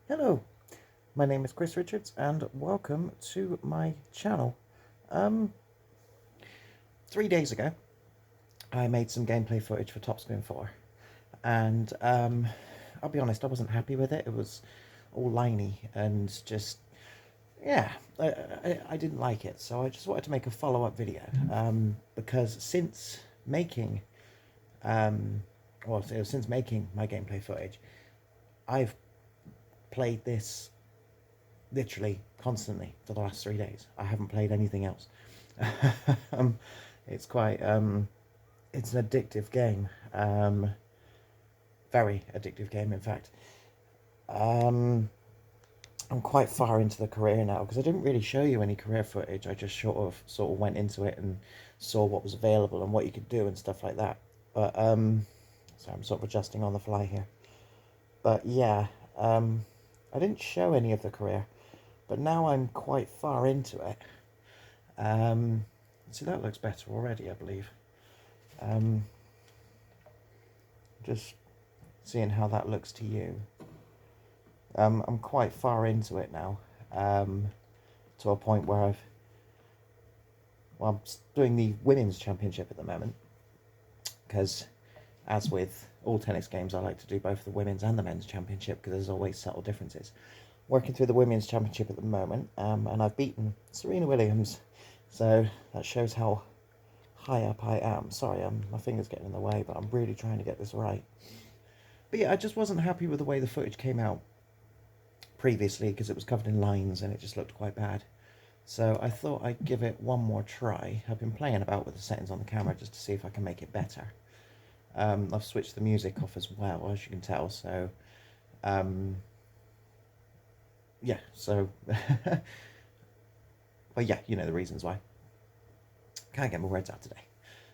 Hello, my name is Chris Richards and welcome to my channel. Um, 3 days ago I made some gameplay footage for Topspin 4 and I'll be honest, I wasn't happy with it. It was all liney and just, yeah, I didn't like it, so I just wanted to make a follow-up video because making, um, since making my gameplay footage, I've played this literally constantly for the last 3 days. I haven't played anything else. um, it's quite it's an addictive game, very addictive game, in fact. Um, I'm quite far into the career now because I didn't really show you any career footage. I just sort of went into it and saw what was available and what you could do and stuff like that. But so I'm sort of adjusting on the fly here. But yeah, I didn't show any of the career, but now I'm quite far into it. Um, See, that looks better already, I believe. Um, just seeing how that looks to you. I'm quite far into it now, to a point where I'm doing the women's championship at the moment, because as with all tennis games, I like to do both the women's and the men's championship because there's always subtle differences. Working through the women's championship at the moment, and I've beaten Serena Williams, so that shows how high up I am. Sorry, my finger's getting in the way, but I'm really trying to get this right. But yeah, I just wasn't happy with the way the footage came out previously because it was covered in lines and it just looked quite bad. So I thought I'd give it one more try. I've been playing about with the settings on the camera just to see if I can make it better. I've switched the music off as well, as you can tell, so yeah, so well, yeah, you know the reasons why. Can't get my words out today.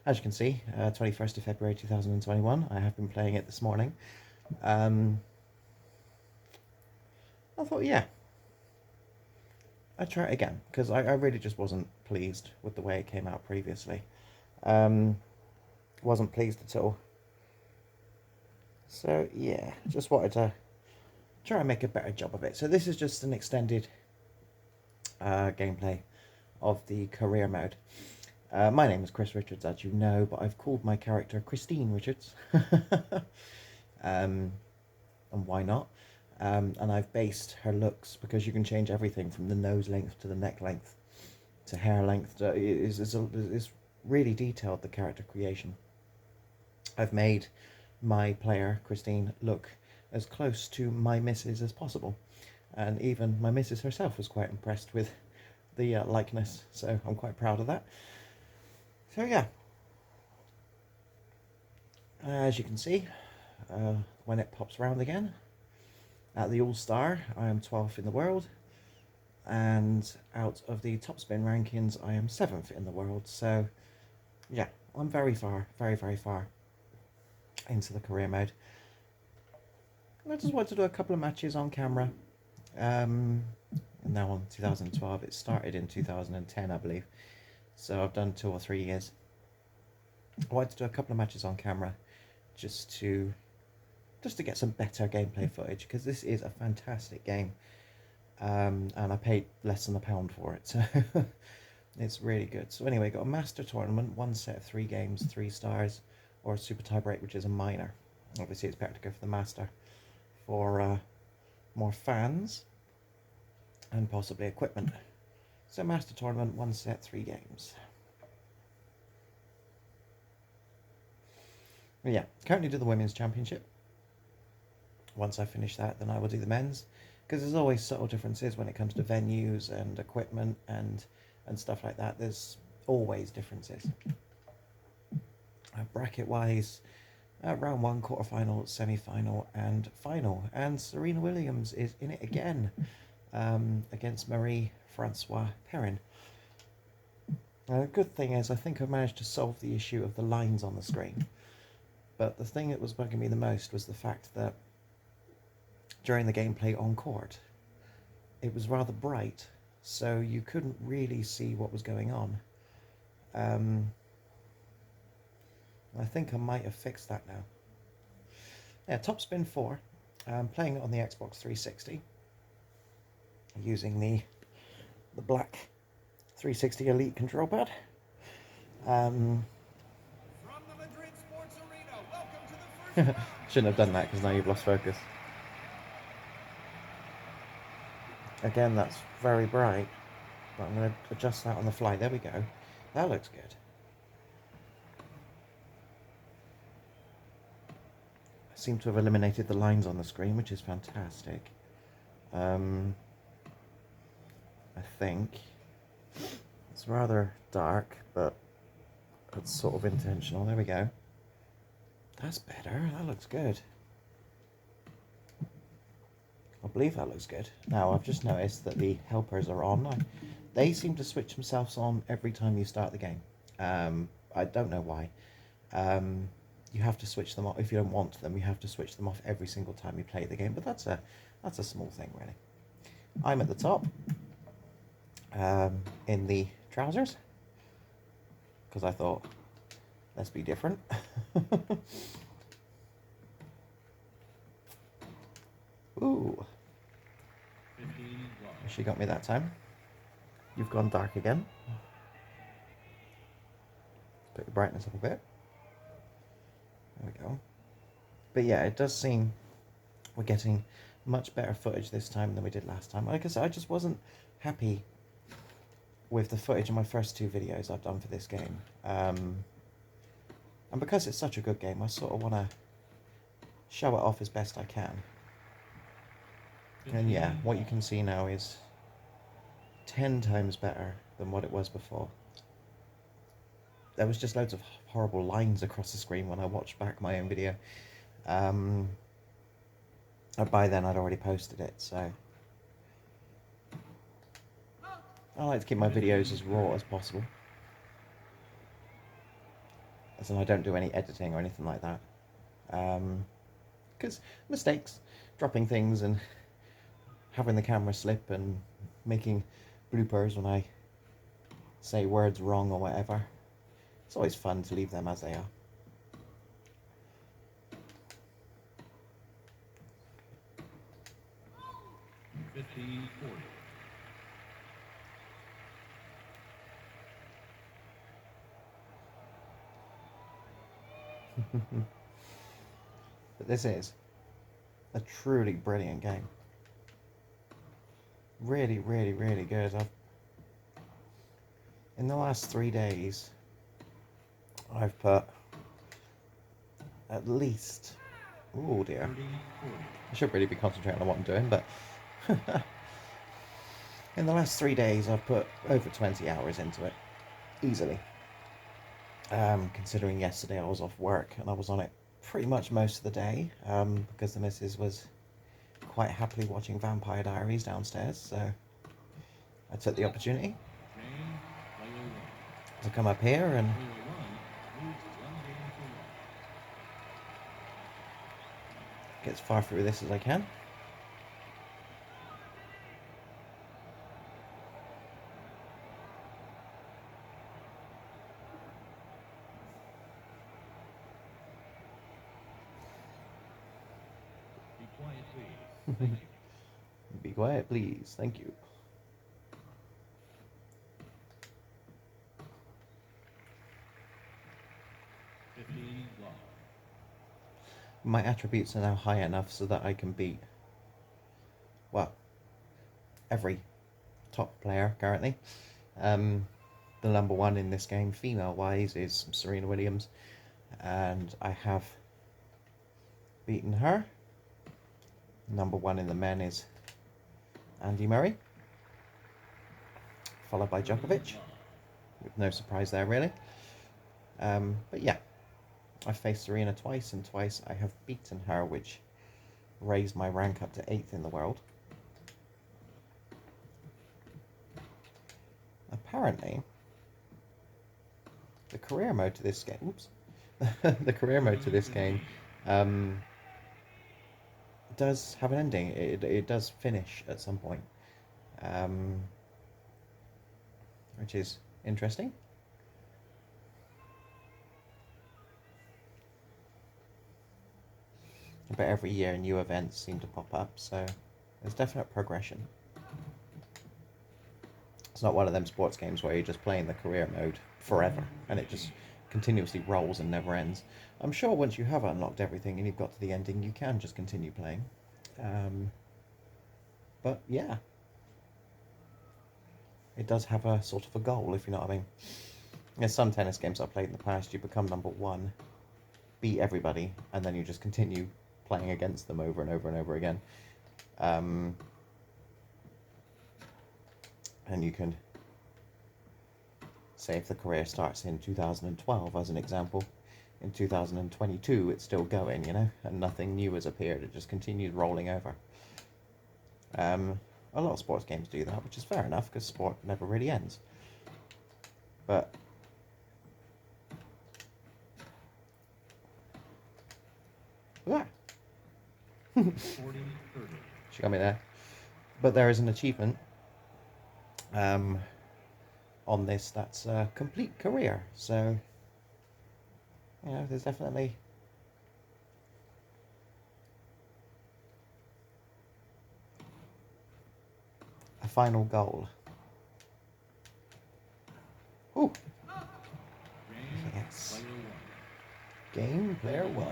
As you can see, 21st of February 2021, I have been playing it this morning. I thought, yeah, I'd try it again, because I really just wasn't pleased with the way it came out previously. Wasn't pleased at all. So, yeah, just wanted to try and make a better job of it. So this is just an extended gameplay of the career mode. My name is Chris Richards, as you know, but I've called my character Christine Richards. And why not? And I've based her looks, because you can change everything from the nose length to the neck length to hair length. It's really detailed, the character creation. I've made my player, Christine, look as close to my missus as possible. And even my missus herself was quite impressed with the likeness, so I'm quite proud of that. So yeah, as you can see, when it pops round again, at the All-Star, I am 12th in the world, and out of the Topspin rankings, I am 7th in the world. So yeah, I'm very far, very, very far into the career mode. I just wanted to do a couple of matches on camera. Now on 2012, it started in 2010, I believe. So I've done 2 or 3 years. I wanted to do a couple of matches on camera just to get some better gameplay footage, because this is a fantastic game, and I paid less than £1 for it, so it's really good. So anyway, got a master tournament, 1 set of 3 games, 3 stars, or a super tie break, which is a minor. Obviously it's better to go for the master for more fans and possibly equipment. So master tournament, 1 set, 3 games. But yeah, currently do the women's championship. Once I finish that, then I will do the men's, because there's always subtle differences when it comes to venues and equipment and stuff like that. There's always differences. Bracket wise, round 1, quarterfinal, semi-final, and final. And Serena Williams is in it again, against Marie-Francois Perrin. Now, the good thing is, I think I've managed to solve the issue of the lines on the screen. But the thing that was bugging me the most was the fact that during the gameplay on court, it was rather bright, so you couldn't really see what was going on. I think I might have fixed that now. Yeah, Topspin 4. I'm playing it on the Xbox 360. using the black 360 Elite control pad. From the Madrid Sports Arena, welcome to the first shouldn't have done that because now you've lost focus. Again, that's very bright, but I'm going to adjust that on the fly. There we go. That looks good. I seem to have eliminated the lines on the screen, which is fantastic. I think it's rather dark, but it's sort of intentional. There we go. That's better. That looks good. I believe that looks good. Now, I've just noticed that the helpers are on. They seem to switch themselves on every time you start the game. I don't know why. You have to switch them off. If you don't want them, you have to switch them off every single time you play the game. But that's a small thing, really. I'm at the top in the trousers because I thought, let's be different. Ooh. She got me that time. You've gone dark again. Put your brightness up a bit. There we go. But yeah, it does seem we're getting much better footage this time than we did last time. Like I said, I just wasn't happy with the footage in my first two videos I've done for this game. And because it's such a good game, I sort of want to show it off as best I can. And yeah, what you can see now is 10 times better than what it was before. There was just loads of horrible lines across the screen when I watched back my own video. By then I'd already posted it, so I like to keep my videos as raw as possible. As in I don't do any editing or anything like that. Because mistakes, dropping things and having the camera slip and making bloopers when I say words wrong or whatever. It's always fun to leave them as they are. But this is a truly brilliant game. Really, really, really good. In the last 3 days, I've put at least... Oh dear. I should really be concentrating on what I'm doing, but... in the last 3 days, I've put over 20 hours into it. Easily. Considering yesterday I was off work and I was on it pretty much most of the day, because the missus was quite happily watching Vampire Diaries downstairs, so I took the opportunity to come up here and get as far through this as I can. Be quiet, please. Thank you. My attributes are now high enough so that I can beat, well, every top player currently. The number one in this game, female-wise, is Serena Williams, and I have beaten her. Number one in the men is Andy Murray, followed by Djokovic, with no surprise there really. But yeah, I faced Serena twice, and twice I have beaten her, which raised my rank up to 8th in the world. Apparently, the career mode to this game, oops, the career mode to this game does have an ending. It does finish at some point, which is interesting. But every year new events seem to pop up, so there's definite progression. It's not one of them sports games where you're just playing the career mode forever and it just continuously rolls and never ends. I'm sure once you have unlocked everything and you've got to the ending, you can just continue playing. But yeah, it does have a sort of a goal, if you know what I mean. There's some tennis games I've played in the past, you become #1, beat everybody, and then you just continue playing against them over and over and over again. And you can say if the career starts in 2012 as an example, in 2022 it's still going, you know, and nothing new has appeared, it just continues rolling over. A lot of sports games do that, which is fair enough because sport never really ends. But yeah. She got me there. But there is an achievement on this that's a complete career, so you know, there's definitely a final goal. Ooh. Yes. Game player 1.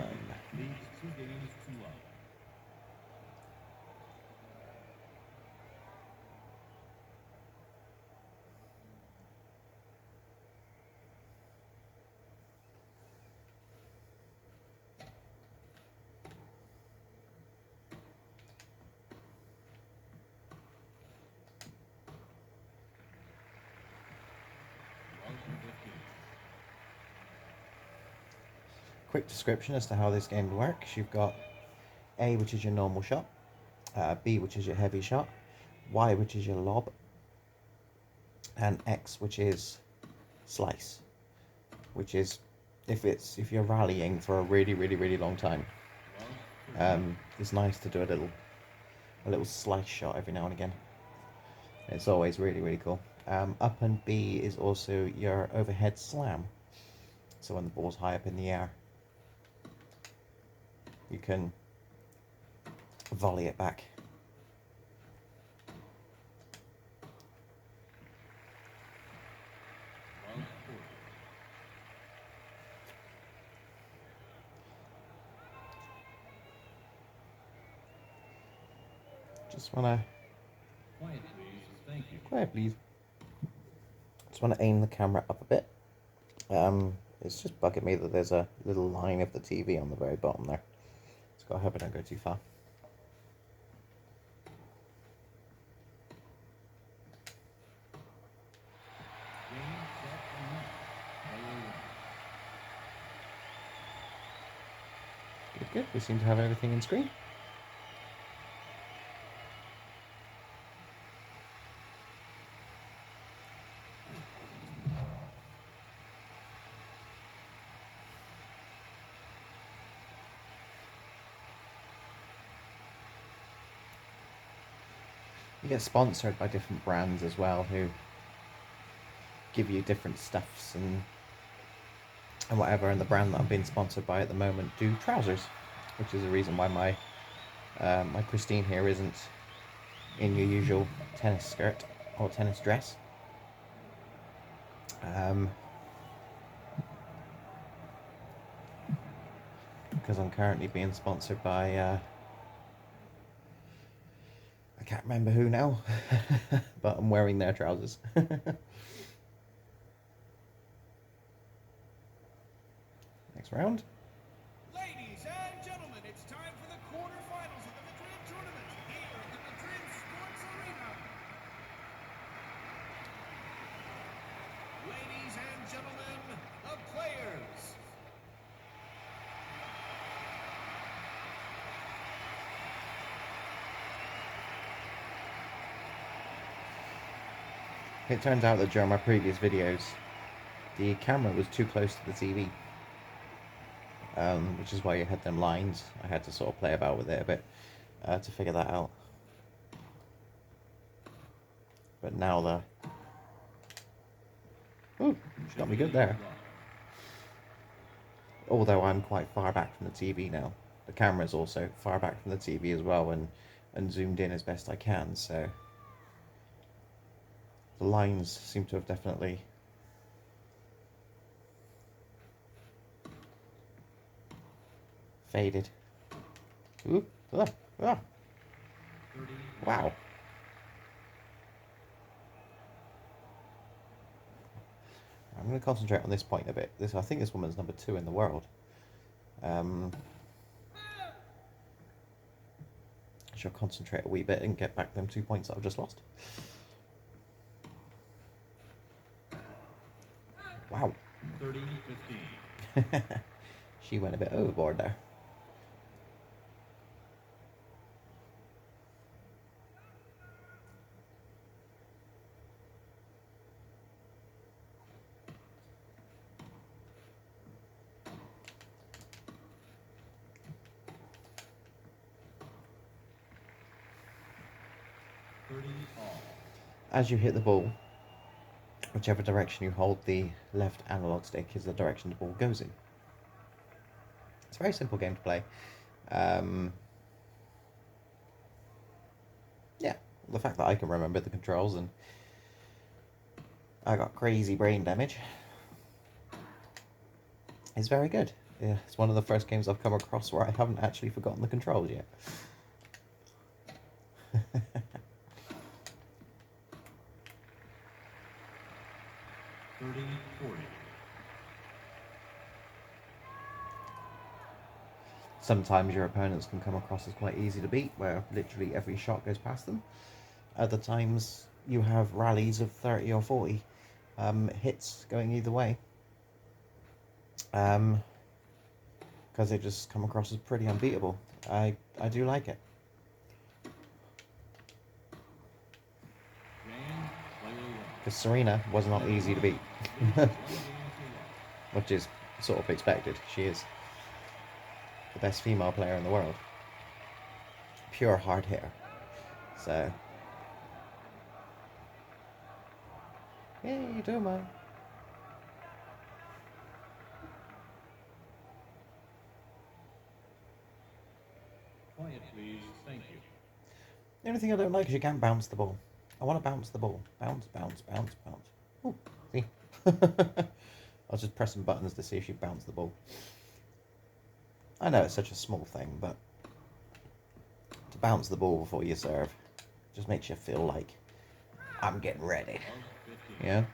Quick description as to how this game works. You've got A, which is your normal shot, B, which is your heavy shot, Y, which is your lob, and X, which is slice, which is if you're rallying for a really long time. It's nice to do a little slice shot every now and again. It's always really cool. Up and B is also your overhead slam. So when the ball's high up in the air, you can volley it back. Just wanna quiet, please. Just wanna aim the camera up a bit. It's just bugging me that there's a little line of the TV on the very bottom there. Just gotta hope I don't go too far. Good. We seem to have everything in screen. You get sponsored by different brands as well, who give you different stuffs and whatever. And the brand that I'm being sponsored by at the moment do trousers, which is the reason why my my Christine here isn't in your usual tennis skirt or tennis dress. Because I'm currently being sponsored by I can't remember who now, but I'm wearing their trousers. Next round. Ladies and gentlemen, it's time for the quarterfinals of the Madrid tournament here at the Madrid Sports Arena. Ladies and gentlemen, the players. It turns out that during my previous videos, the camera was too close to the TV, which is why you had them lines. I had to sort of play about with it a bit to figure that out. But now ooh, she got me good there. Although I'm quite far back from the TV now. The camera's also far back from the TV as well, and zoomed in as best I can, so The lines seem to have definitely faded. Ooh, ah, ah. Wow. I'm going to concentrate on this point a bit. I think this woman's number 2 in the world. I shall concentrate a wee bit and get back them 2 points that I've just lost. Wow. 30-15. She went a bit overboard there. As you hit the ball, whichever direction you hold the left analog stick is the direction the ball goes in. It's a very simple game to play. Yeah, the fact that I can remember the controls and I got crazy brain damage is very good. Yeah, it's one of the first games I've come across where I haven't actually forgotten the controls yet. 30-40. Sometimes your opponents can come across as quite easy to beat, where literally every shot goes past them. Other times you have rallies of 30 or 40 hits going either way. Because they just come across as pretty unbeatable. I do like it. Because Serena was not easy to beat. Which is sort of expected. She is the best female player in the world. Pure hard hitter. So, yeah, you do, man. Quiet, please. Thank you. The only thing I don't like is you can't bounce the ball. I want to bounce the ball. Bounce, bounce, bounce, bounce. Oh, see? I was just pressing buttons to see if she bounced the ball. I know it's such a small thing, but to bounce the ball before you serve just makes you feel like I'm getting ready. Yeah?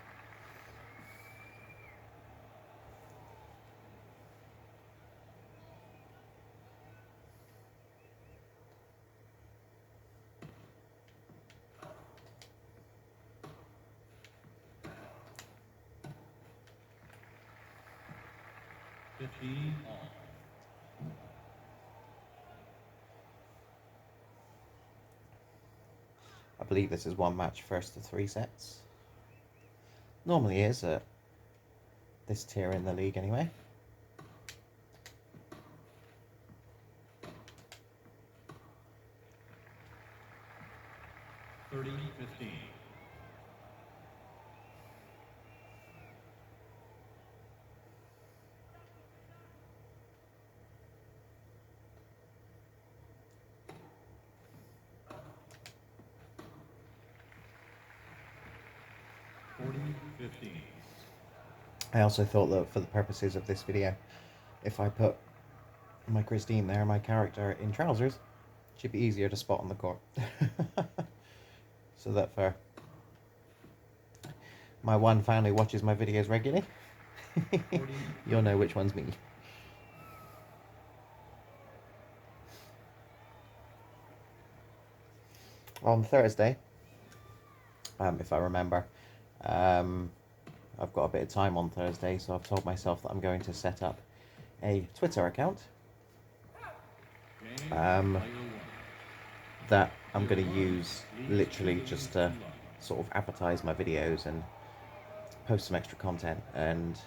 I believe this is one match first to 3 sets. Normally is at this tier in the league anyway. I also thought that for the purposes of this video, if I put my Christine there, my character in trousers, she'd be easier to spot on the court. So that for my one fan who watches my videos regularly, you'll know which one's me. On Thursday, if I remember, I've got a bit of time on Thursday, so I've told myself that I'm going to set up a Twitter account that I'm going to use literally just to sort of advertise my videos and post some extra content and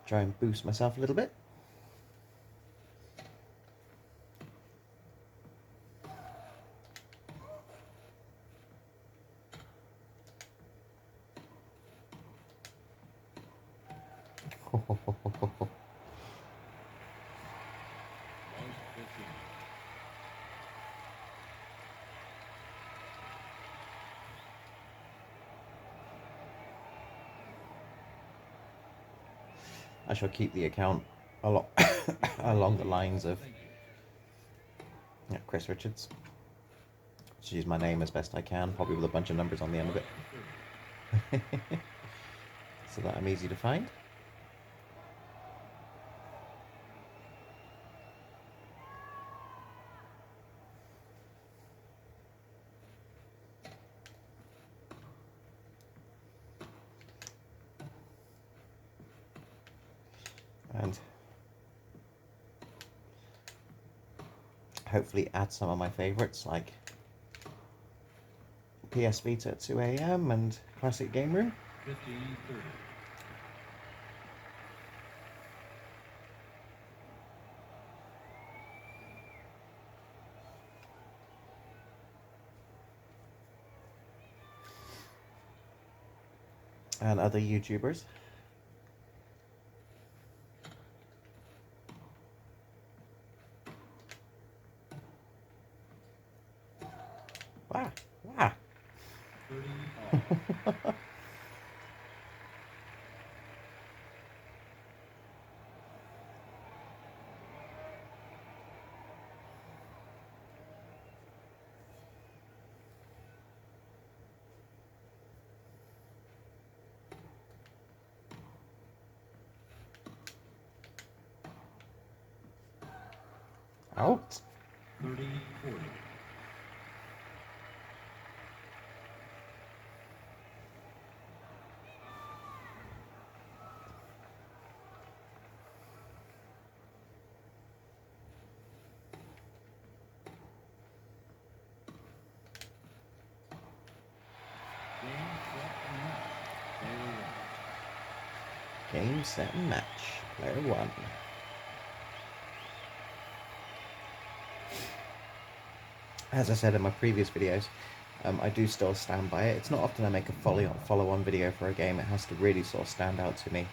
try and boost myself a little bit. I shall keep the account a lot along the lines of Chris Richards. Just use my name as best I can, probably with a bunch of numbers on the end of it, so that I'm easy to find. And hopefully add some of my favourites like PS Vita at 2 AM and Classic Game Room. 15-30. And other YouTubers. Wow, wow. 30 all. Out. 30-40. Game, set, and match. Player 1. As I said in my previous videos, I do still stand by it. It's not often I make a follow-on video for a game. It has to really sort of stand out to me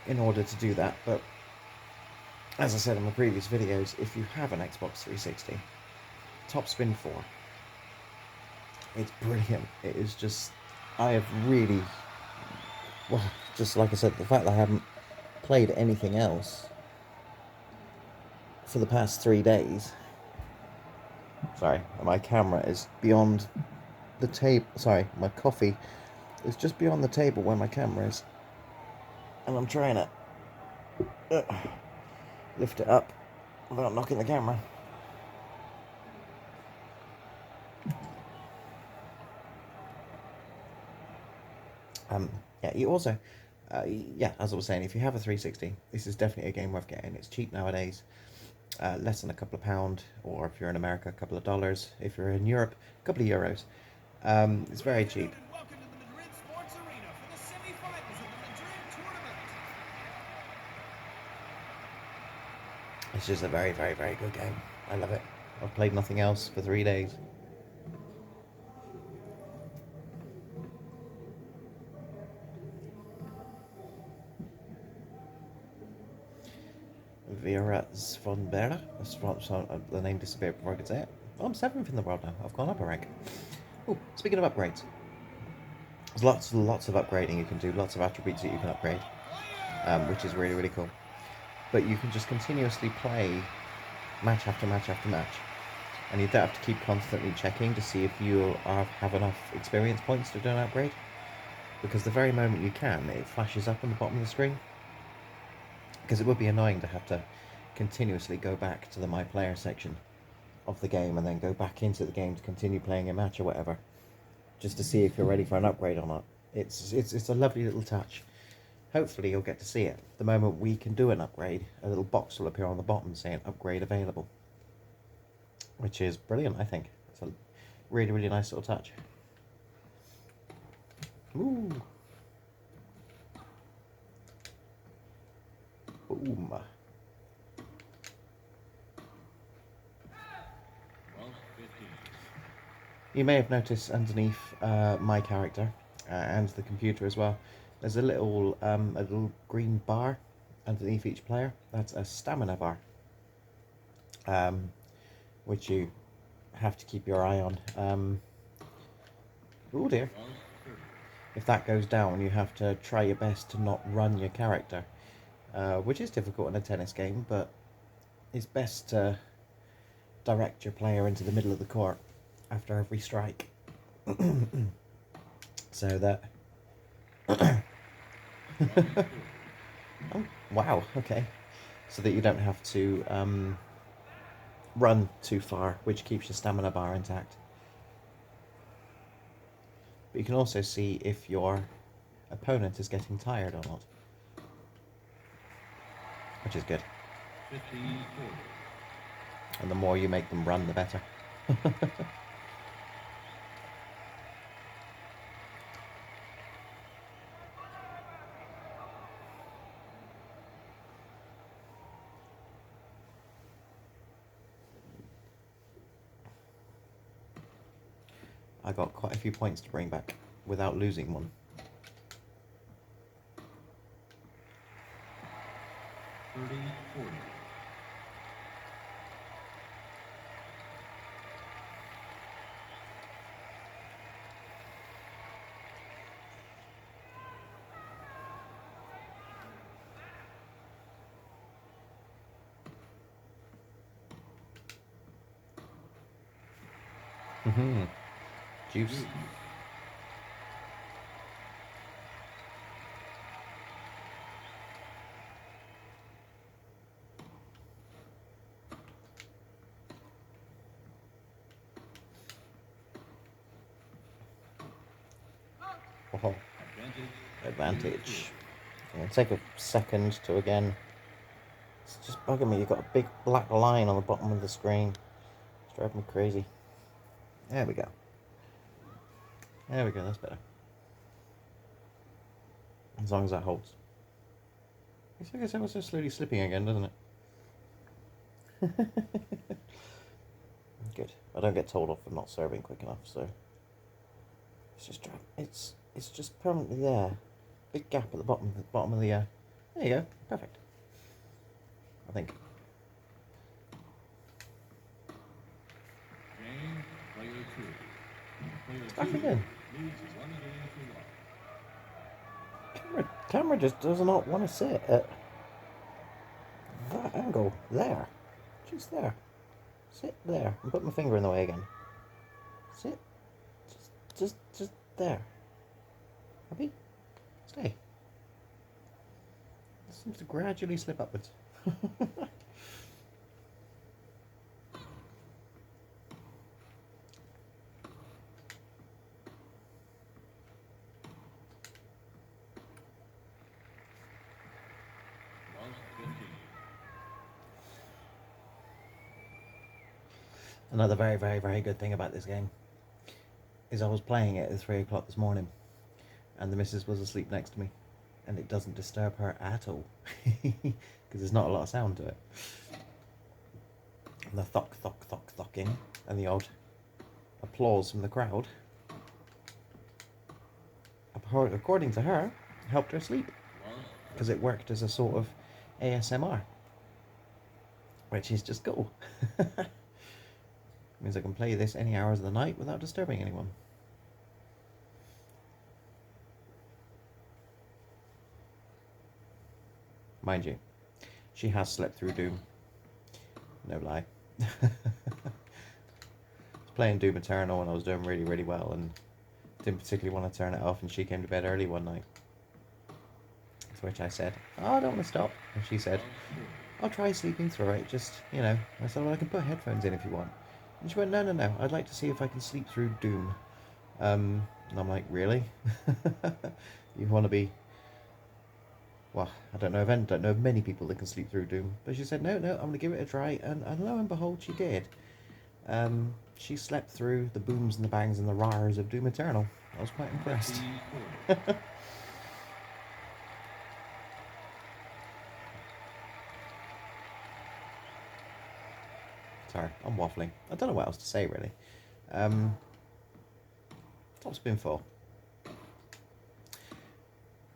in order to do that. But as I said in my previous videos, if you have an Xbox 360, Topspin 4, it's brilliant. It is just, I have really, well, just like I said, the fact that I haven't played anything else for the past 3 days. Sorry, my camera is beyond the table. Sorry, my coffee is just beyond the table where my camera is. And I'm trying to lift it up without knocking the camera. Yeah, you also, yeah, as I was saying, if you have a 360, this is definitely a game worth getting. It's cheap nowadays, less than a couple of £, or if you're in America, a couple of dollars. If you're in Europe, a couple of euros. It's very cheap. And welcome to the Madrid Sports Arena for the semifinals of the Madrid tournament. It's just a very, very, very good game. I love it. I've played nothing else for 3 days. Vera Svonbera. The name disappeared before I could say it. Oh, I'm 7th in the world now. I've gone up a rank. Oh, speaking of upgrades, there's lots of upgrading you can do, lots of attributes that you can upgrade, which is really, really cool. But you can just continuously play match after match after match, and you don't have to keep constantly checking to see if you have enough experience points to do an upgrade, because the very moment you can, it flashes up on the bottom of the screen. Because it would be annoying to have to continuously go back to the My Player section of the game and then go back into the game to continue playing a match or whatever, just to see if you're ready for an upgrade or not. It's a lovely little touch. Hopefully you'll get to see it. The moment we can do an upgrade, a little box will appear on the bottom saying upgrade available, which is brilliant, I think. It's a really, really nice little touch. Ooh. Boom. You may have noticed underneath my character and the computer as well, there's a little green bar underneath each player. That's a stamina bar, which you have to keep your eye on. Oh dear. if that goes down, you have to try your best to not run your character, which is difficult in a tennis game, but it's best to direct your player into the middle of the court after every strike. So that... Oh, wow, okay. So that you don't have to run too far, which keeps your stamina bar intact. But you can also see if your opponent is getting tired or not, which is good. 15-40. And the more you make them run, the better. I got quite a few points to bring back without losing one. 30-40. Juice. Oh, advantage. I'm going to take a second to again... It's just bugging me. You've got a big black line on the bottom of the screen. It's driving me crazy. There we go. There we go, that's better. As long as that holds. It's like it's so slowly slipping again, doesn't it? Good. I don't get told off for not serving quick enough, so it's just it's just permanently there. Big gap at the bottom of the there you go. Perfect. I think. Game, player 2. Player Back 2 again. leads 1 game to 1. Camera just does not want to sit at that angle. There. Just there. Sit there. And put my finger in the way again. Sit. Just there. Happy? Stay. It seems to gradually slip upwards. Lost 15. Another very, very, very good thing about this game is I was playing it at 3 o'clock this morning and the missus was asleep next to me and it doesn't disturb her at all because there's not a lot of sound to it. And the thocking and the odd applause from the crowd, according to her, helped her sleep because it worked as a sort of ASMR, which is just cool. Means I can play this any hours of the night without disturbing anyone. Mind you, she has slept through Doom. No lie. I was playing Doom Eternal and I was doing really, really well and didn't particularly want to turn it off, and she came to bed early one night. To which I said, "Oh, I don't want to stop." And she said, "I'll try sleeping through it, just, you know." I said, "Well, I can put headphones in if you want." And she went, no, I'd like to see if I can sleep through Doom. And I'm like, really? You want to be... Well, I don't know of many people that can sleep through Doom. But she said, no, I'm going to give it a try. And lo and behold, she did. She slept through the booms and the bangs and the rars of Doom Eternal. I was quite impressed. 15-40. Sorry, I'm waffling. I don't know what else to say, really. Topspin 4.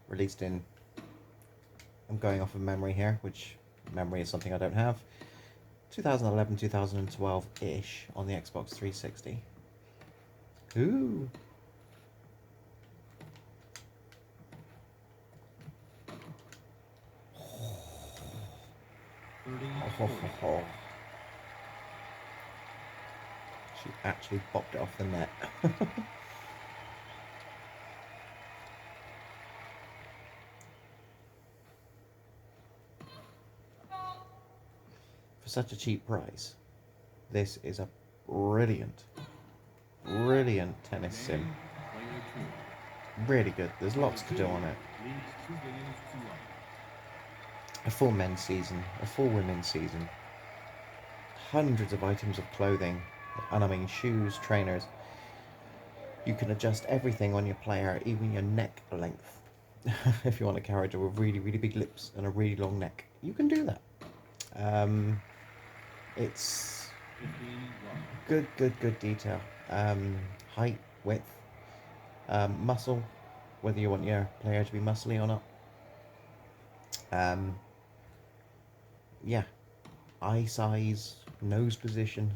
Released in... I'm going off of memory here, which memory is something I don't have. 2011, 2012-ish on the Xbox 360. Ooh. 34. She actually bopped it off the net. For such a cheap price, this is a brilliant tennis sim. Player 2. Really good. There's lots to do on it. Leads 2 games to 1. A full men's season, a full women's season. Hundreds of items of clothing, and I mean shoes, trainers. You can adjust everything on your player, even your neck length. If you want a character with really big lips and a really long neck, you can do that. It's 15 good detail. Height, width, muscle, whether you want your player to be muscly or not. Yeah, eye size, nose position.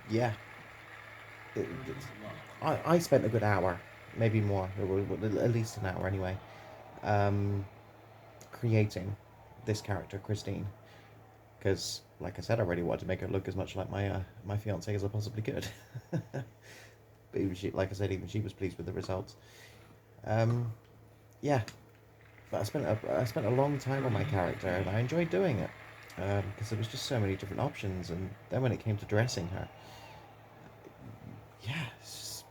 Yeah, I spent a good hour, maybe more, at least an hour anyway, creating this character, Christine. Because, like I said, I really wanted to make her look as much like my fiance as I possibly could. But even she, like I said, even she was pleased with the results. Yeah, but I spent a long time on my character, and I enjoyed doing it because there was just so many different options. And then when it came to dressing her, yeah, it's just,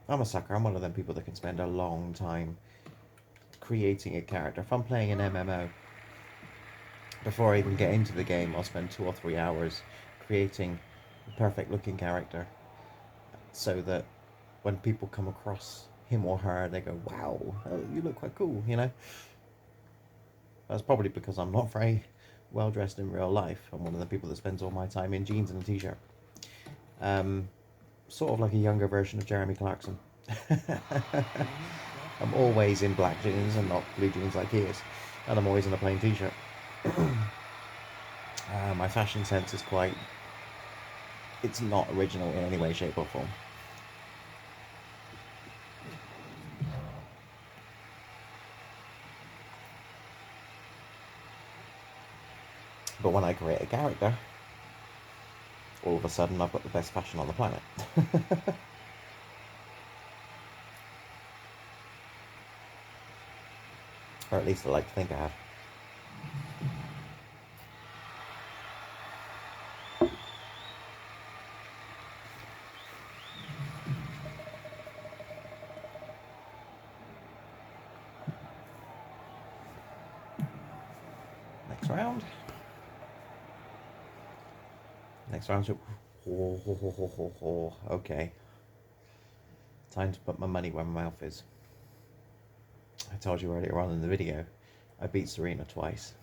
I'm a sucker. I'm one of them people that can spend a long time creating a character. If I'm playing an MMO, before I even get into the game, I'll spend 2 or 3 hours creating a perfect looking character so that when people come across him or her, they go, wow, you look quite cool, you know? That's probably because I'm not very well dressed in real life. I'm one of the people that spends all my time in jeans and a t-shirt. Sort of like a younger version of Jeremy Clarkson. I'm always in black jeans and not blue jeans like he is. And I'm always in a plain t-shirt. My fashion sense is quite... It's not original in any way, shape or form. But when I create a character, all of a sudden I've got the best fashion on the planet. Or at least I like to think I have. Next round. Next round. Okay. Time to put my money where my mouth is. I told you earlier on in the video, I beat Serena twice.